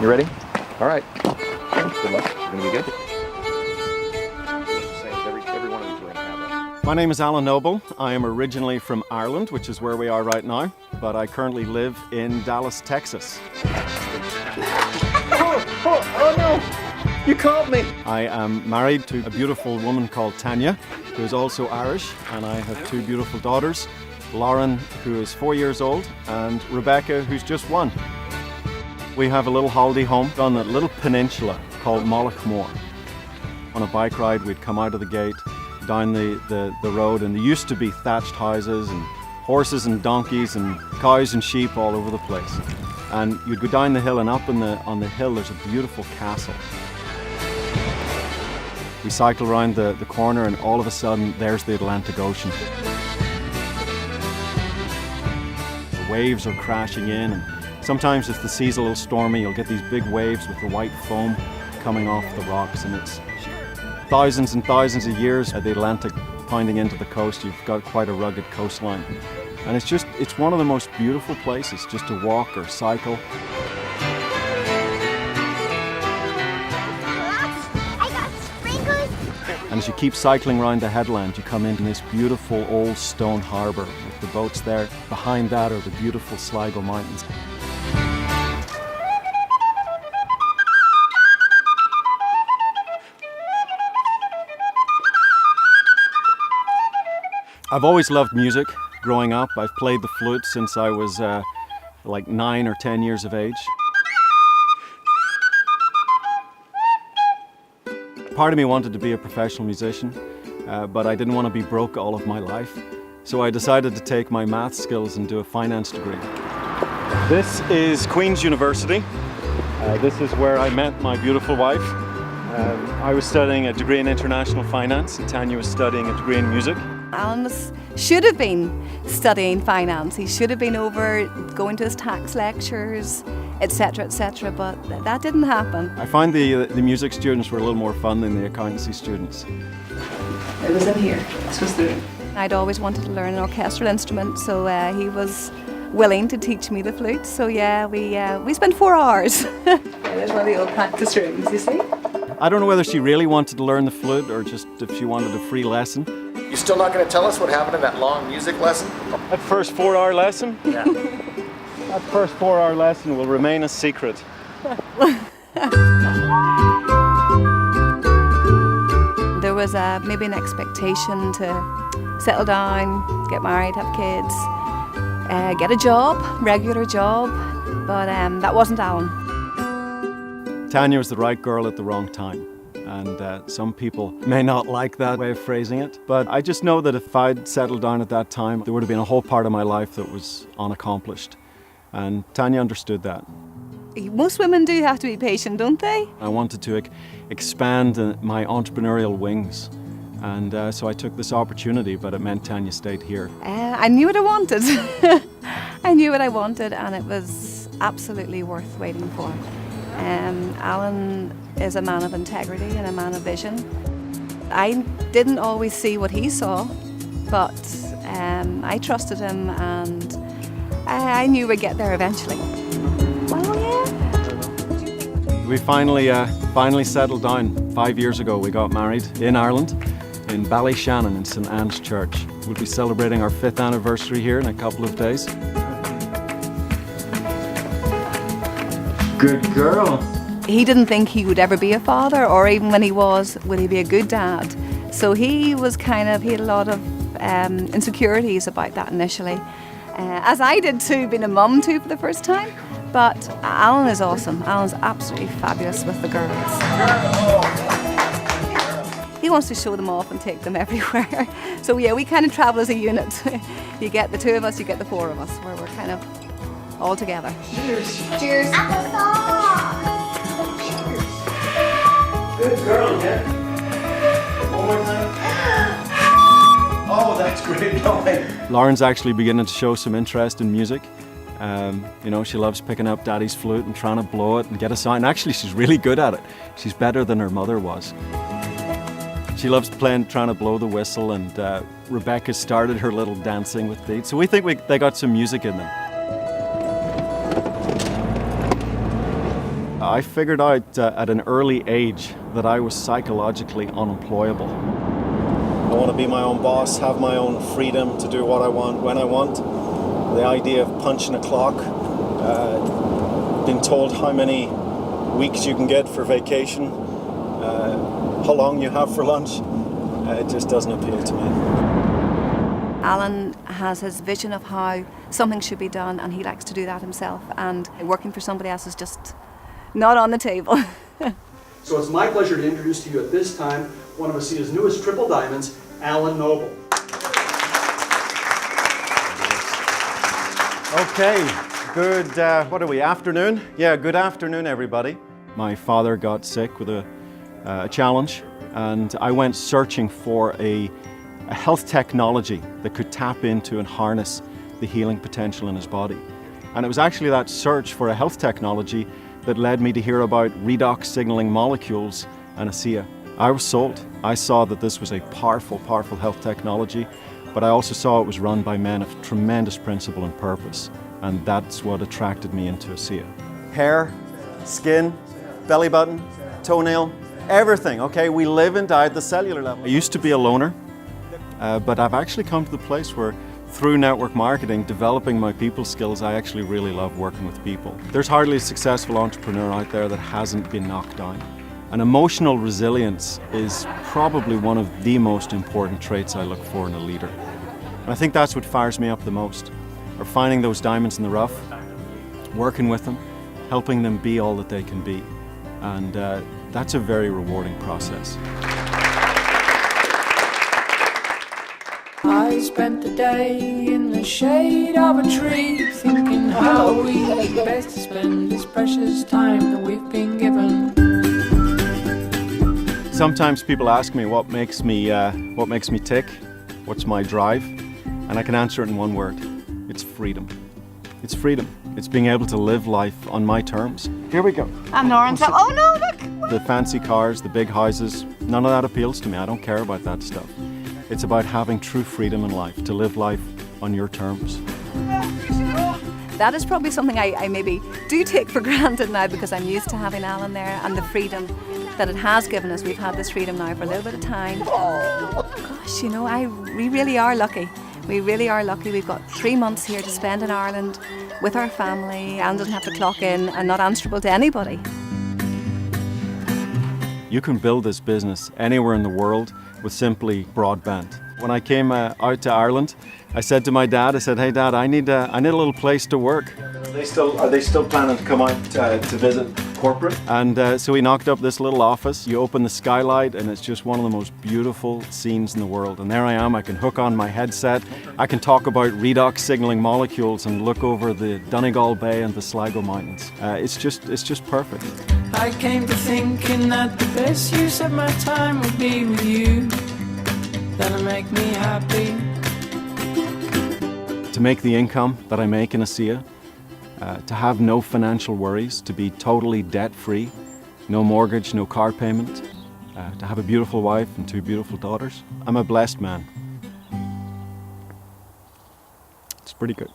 You ready? All right. Good luck. You're gonna be good. Every one of these are gonna have that. My name is Alan Noble. I am originally from Ireland, which is where we are right now, but I currently live in Dallas, Texas. Oh no! You caught me! I am married to a beautiful woman called Tanya, who is also Irish, and I have two beautiful daughters, Lauren, who is 4 years old, and Rebecca, who's just 1. We have a little holiday home on a little peninsula called Moor. On a bike ride, we'd come out of the gate, down the road, and there used to be thatched houses and horses and donkeys and cows and sheep all over the place. And you'd go down the hill, and up on the hill there's a beautiful castle. We cycle around the corner, and all of a sudden there's the Atlantic Ocean. The waves are crashing in, and sometimes if the sea's a little stormy, you'll get these big waves with the white foam coming off the rocks, and it's thousands and thousands of years of the Atlantic pounding into the coast. You've got quite a rugged coastline. And it's one of the most beautiful places just to walk or cycle. I got sprinklers. And as you keep cycling around the headland, you come into this beautiful old stone harbour with the boats there. Behind that are the beautiful Sligo Mountains. I've always loved music. Growing up, I've played the flute since I was like 9 or 10 years of age. Part of me wanted to be a professional musician, but I didn't want to be broke all of my life. So I decided to take my math skills and do a finance degree. This is Queen's University. This is where I met my beautiful wife. I was studying a degree in international finance, and Tanya was studying a degree in music. Alan should have been studying finance. He should have been over going to his tax lectures, etc., but that didn't happen. I find the music students were a little more fun than the accountancy students. It was in here. This was the room. I'd always wanted to learn an orchestral instrument, so he was willing to teach me the flute. So yeah, we spent 4 hours. Yeah, there's one of the old practice rooms, you see. I don't know whether she really wanted to learn the flute or just if she wanted a free lesson. You still not gonna tell us what happened in that long music lesson? That first 4-hour lesson? Yeah. That first 4-hour lesson will remain a secret. There was maybe an expectation to settle down, get married, have kids, get a job, regular job, but that wasn't Alan. Tanya was the right girl at the wrong time. And some people may not like that way of phrasing it, but I just know that if I'd settled down at that time, there would have been a whole part of my life that was unaccomplished. And Tanya understood that. Most women do have to be patient, don't they? I wanted to expand my entrepreneurial wings. And so I took this opportunity, but it meant Tanya stayed here. I knew what I wanted. I knew what I wanted, and it was absolutely worth waiting for. Alan is a man of integrity and a man of vision. I didn't always see what he saw, but I trusted him, and I knew we'd get there eventually. Well, yeah. We finally settled down. 5 years ago we got married in Ireland, in Ballyshannon in St Anne's Church. We'll be celebrating our 5th anniversary here in a couple of days. Good girl. He didn't think he would ever be a father, or even when he was, would he be a good dad? So he was he had a lot of insecurities about that initially. As I did too, being a mum too for the first time. But Alan is awesome. Alan's absolutely fabulous with the girls. He wants to show them off and take them everywhere. So yeah, we kind of travel as a unit. You get the 2 of us, you get the 4 of us, where we're kind of all together. Cheers. Cheers. Good girl, yeah. One more time. Oh, that's great going. Lauren's actually beginning to show some interest in music. You know, she loves picking up Daddy's flute and trying to blow it and get a sound. And actually, she's really good at it. She's better than her mother was. She loves trying to blow the whistle, and Rebecca started her little dancing with beats. So we think they got some music in them. I figured out at an early age that I was psychologically unemployable. I want to be my own boss, have my own freedom to do what I want, when I want. The idea of punching a clock, being told how many weeks you can get for vacation, how long you have for lunch, it just doesn't appeal to me. Alan has his vision of how something should be done, and he likes to do that himself, and working for somebody else is just not on the table. So it's my pleasure to introduce to you at this time one of ASEA's newest triple diamonds, Alan Noble. Okay, good, what are we, afternoon? Yeah, good afternoon, everybody. My father got sick with a challenge, and I went searching for a health technology that could tap into and harness the healing potential in his body. And it was actually that search for a health technology that led me to hear about redox signaling molecules and ASEA. I was sold. I saw that this was a powerful, powerful health technology, but I also saw it was run by men of tremendous principle and purpose, and that's what attracted me into ASEA. Hair, skin, belly button, toenail, everything, okay? We live and die at the cellular level. I used to be a loner, but I've actually come to the place where through network marketing, developing my people skills, I actually really love working with people. There's hardly a successful entrepreneur out there that hasn't been knocked down. And emotional resilience is probably one of the most important traits I look for in a leader. And I think that's what fires me up the most, are finding those diamonds in the rough, working with them, helping them be all that they can be. And that's a very rewarding process. I spent the day in the shade of a tree, thinking how we best spend this precious time that we've been given. Sometimes people ask me what makes me tick, what's my drive, and I can answer it in one word. It's freedom. It's freedom. It's being able to live life on my terms. Here we go. And Lauren's like, oh no, look! The fancy cars, the big houses, none of that appeals to me. I don't care about that stuff. It's about having true freedom in life, to live life on your terms. That is probably something I maybe do take for granted now, because I'm used to having Alan there and the freedom that it has given us. We've had this freedom now for a little bit of time. Gosh, you know, we really are lucky. We really are lucky. We've got 3 months here to spend in Ireland with our family, and doesn't have to clock in and not answerable to anybody. You can build this business anywhere in the world with simply broadband. When I came out to Ireland, I said to my dad, I said, hey Dad, I need a little place to work. Are they still planning to come out to visit corporate? And so we knocked up this little office. You open the skylight and it's just one of the most beautiful scenes in the world. And there I am, I can hook on my headset, I can talk about redox signaling molecules and look over the Donegal Bay and the Sligo Mountains. It's just perfect. I came to thinking that the best use of my time would be with you. That'll make me happy. To make the income that I make in ASEA, to have no financial worries, to be totally debt-free, no mortgage, no car payment, to have a beautiful wife and 2 beautiful daughters. I'm a blessed man. It's pretty good.